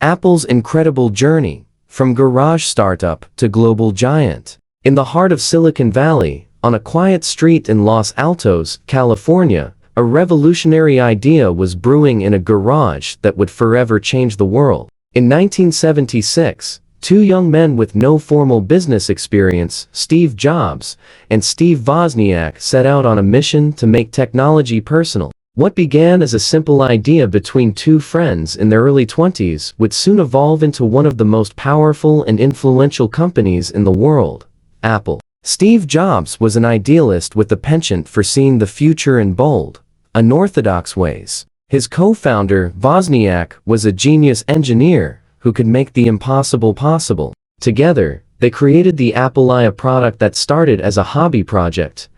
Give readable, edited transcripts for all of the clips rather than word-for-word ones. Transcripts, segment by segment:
Apple's incredible journey, from garage startup to global giant. In the heart of Silicon Valley, on a quiet street in Los Altos, California, a revolutionary idea was brewing in a garage that would forever change the world. In 1976, two young men with no formal business experience, Steve Jobs and Steve Wozniak, set out on a mission to make technology personal. What began as a simple idea between two friends in their early 20s would soon evolve into one of the most powerful and influential companies in the world, Apple. Steve Jobs was an idealist with a penchant for seeing the future in bold, unorthodox ways. His co-founder, Wozniak, was a genius engineer who could make the impossible possible. Together, they created the Apple I, a product that started as a hobby project,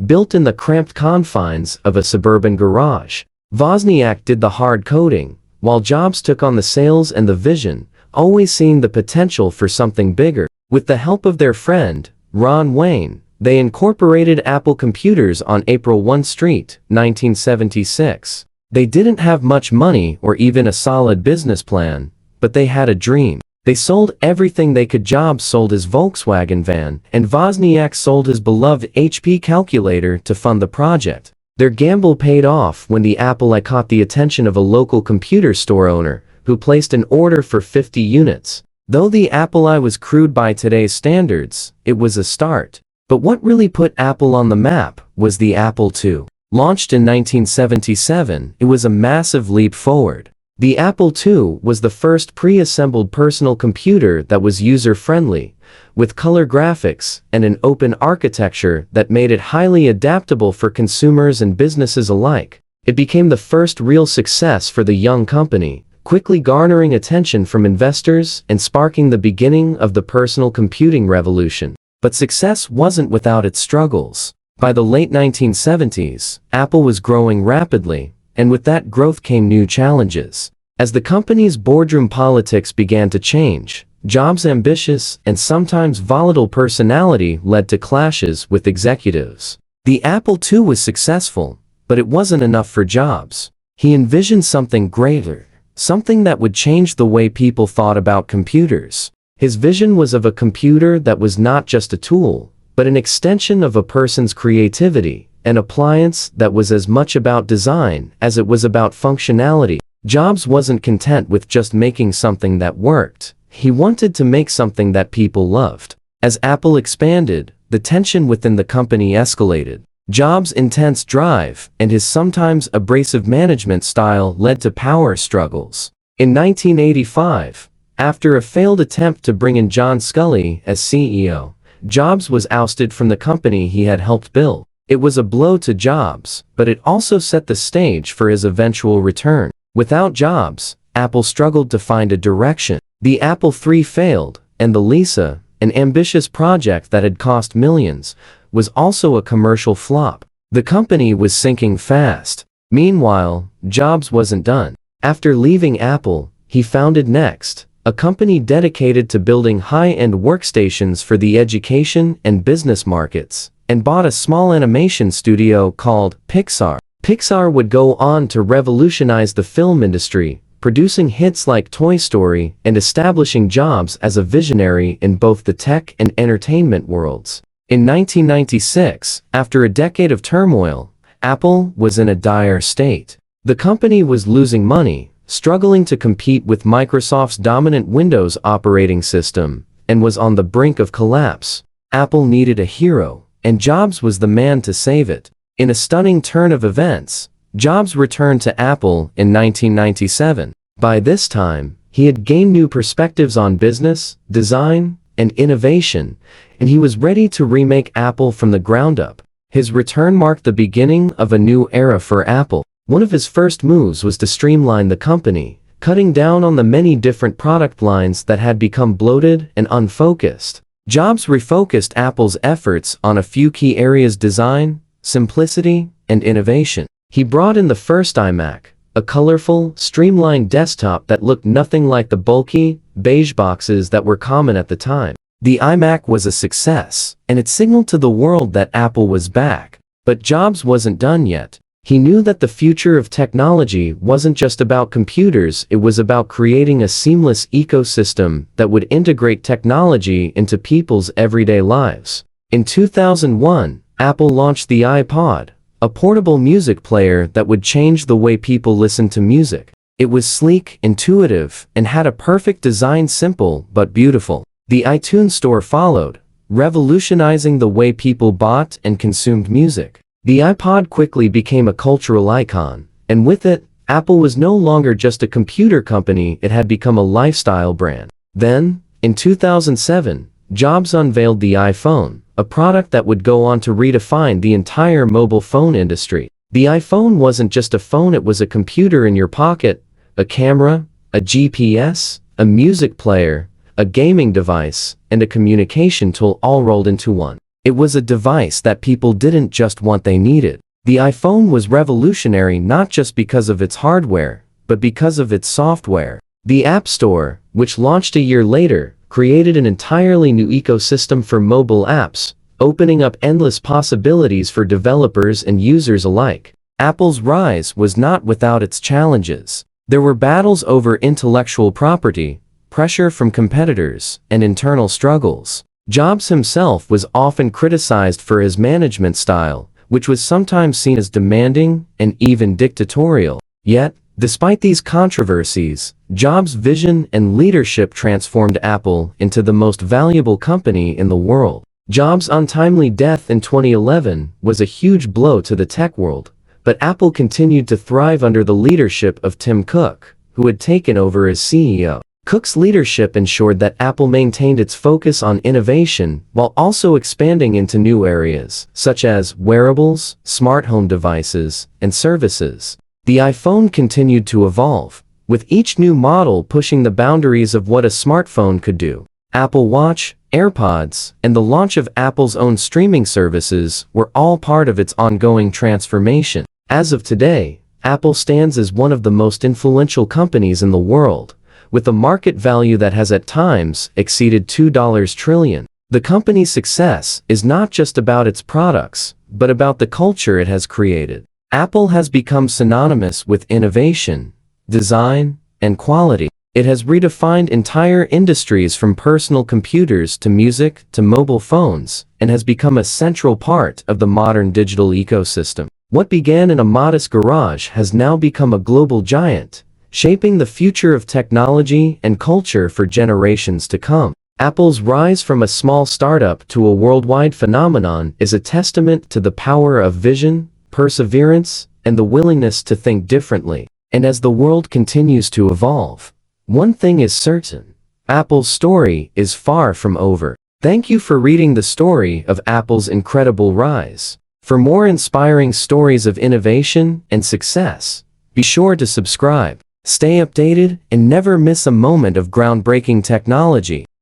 built in the cramped confines of a suburban garage. Wozniak did the hard coding, while Jobs took on the sales and the vision, always seeing the potential for something bigger. With the help of their friend, Ron Wayne, they incorporated Apple computers on April 1 Street, 1976. They didn't have much money or even a solid business plan, but they had a dream. They sold everything they could. Jobs sold his Volkswagen van, and Wozniak sold his beloved HP calculator to fund the project. Their gamble paid off when the Apple I caught the attention of a local computer store owner, who placed an order for 50 units. Though the Apple I was crude by today's standards, it was a start. But what really put Apple on the map was the Apple II. Launched in 1977, it was a massive leap forward. The Apple II was the first pre-assembled personal computer that was user-friendly, with color graphics and an open architecture that made it highly adaptable for consumers and businesses alike. It became the first real success for the young company, quickly garnering attention from investors and sparking the beginning of the personal computing revolution. But success wasn't without its struggles. By the late 1970s, Apple was growing rapidly, and with that growth came new challenges. As the company's boardroom politics began to change, Jobs' ambitious and sometimes volatile personality led to clashes with executives. The Apple II was successful, but it wasn't enough for Jobs. He envisioned something greater, something that would change the way people thought about computers. His vision was of a computer that was not just a tool, but an extension of a person's creativity, an appliance that was as much about design as it was about functionality. Jobs wasn't content with just making something that worked. He wanted to make something that people loved. As Apple expanded, the tension within the company escalated. Jobs' intense drive and his sometimes abrasive management style led to power struggles. In 1985, after a failed attempt to bring in John Sculley as CEO, Jobs was ousted from the company he had helped build. It was a blow to Jobs, but it also set the stage for his eventual return. Without Jobs, Apple struggled to find a direction. The Apple III failed, and the Lisa, an ambitious project that had cost millions, was also a commercial flop. The company was sinking fast. Meanwhile, Jobs wasn't done. After leaving Apple, he founded Next, a company dedicated to building high-end workstations for the education and business markets, and bought a small animation studio called Pixar. Pixar would go on to revolutionize the film industry, producing hits like Toy Story and establishing Jobs as a visionary in both the tech and entertainment worlds. In 1996, after a decade of turmoil, Apple was in a dire state. The company was losing money, struggling to compete with Microsoft's dominant Windows operating system, and was on the brink of collapse. Apple needed a hero, and Jobs was the man to save it. In a stunning turn of events, Jobs returned to Apple in 1997. By this time, he had gained new perspectives on business, design, and innovation, and he was ready to remake Apple from the ground up. His return marked the beginning of a new era for Apple. One of his first moves was to streamline the company, cutting down on the many different product lines that had become bloated and unfocused. Jobs refocused Apple's efforts on a few key areas: design, simplicity, and innovation. He brought in the first iMac, a colorful, streamlined desktop that looked nothing like the bulky, beige boxes that were common at the time. The iMac was a success, and it signaled to the world that Apple was back. But Jobs wasn't done yet. He knew that the future of technology wasn't just about computers, it was about creating a seamless ecosystem that would integrate technology into people's everyday lives. In 2001, Apple launched the iPod, a portable music player that would change the way people listened to music. It was sleek, intuitive, and had a perfect design, simple but beautiful. The iTunes Store followed, revolutionizing the way people bought and consumed music. The iPod quickly became a cultural icon, and with it, Apple was no longer just a computer company, it had become a lifestyle brand. Then, in 2007, Jobs unveiled the iPhone, a product that would go on to redefine the entire mobile phone industry. The iPhone wasn't just a phone, it was a computer in your pocket, a camera, a GPS, a music player, a gaming device, and a communication tool all rolled into one. It was a device that people didn't just want, they needed. The iPhone was revolutionary not just because of its hardware, but because of its software. The App Store, which launched a year later, created an entirely new ecosystem for mobile apps, opening up endless possibilities for developers and users alike. Apple's rise was not without its challenges. There were battles over intellectual property, pressure from competitors, and internal struggles. Jobs himself was often criticized for his management style, which was sometimes seen as demanding and even dictatorial. Yet, despite these controversies, Jobs' vision and leadership transformed Apple into the most valuable company in the world. Jobs' untimely death in 2011 was a huge blow to the tech world, but Apple continued to thrive under the leadership of Tim Cook, who had taken over as CEO. Cook's leadership ensured that Apple maintained its focus on innovation while also expanding into new areas, such as wearables, smart home devices, and services. The iPhone continued to evolve, with each new model pushing the boundaries of what a smartphone could do. Apple Watch, AirPods, and the launch of Apple's own streaming services were all part of its ongoing transformation. As of today, Apple stands as one of the most influential companies in the world, with a market value that has at times exceeded $2 trillion. The company's success is not just about its products, but about the culture it has created. Apple has become synonymous with innovation, design, and quality. It has redefined entire industries from personal computers to music to mobile phones, and has become a central part of the modern digital ecosystem. What began in a modest garage has now become a global giant, shaping the future of technology and culture for generations to come. Apple's rise from a small startup to a worldwide phenomenon is a testament to the power of vision, perseverance, and the willingness to think differently. And as the world continues to evolve, one thing is certain: Apple's story is far from over. Thank you for reading the story of Apple's incredible rise. For more inspiring stories of innovation and success, be sure to subscribe. Stay updated and never miss a moment of groundbreaking technology.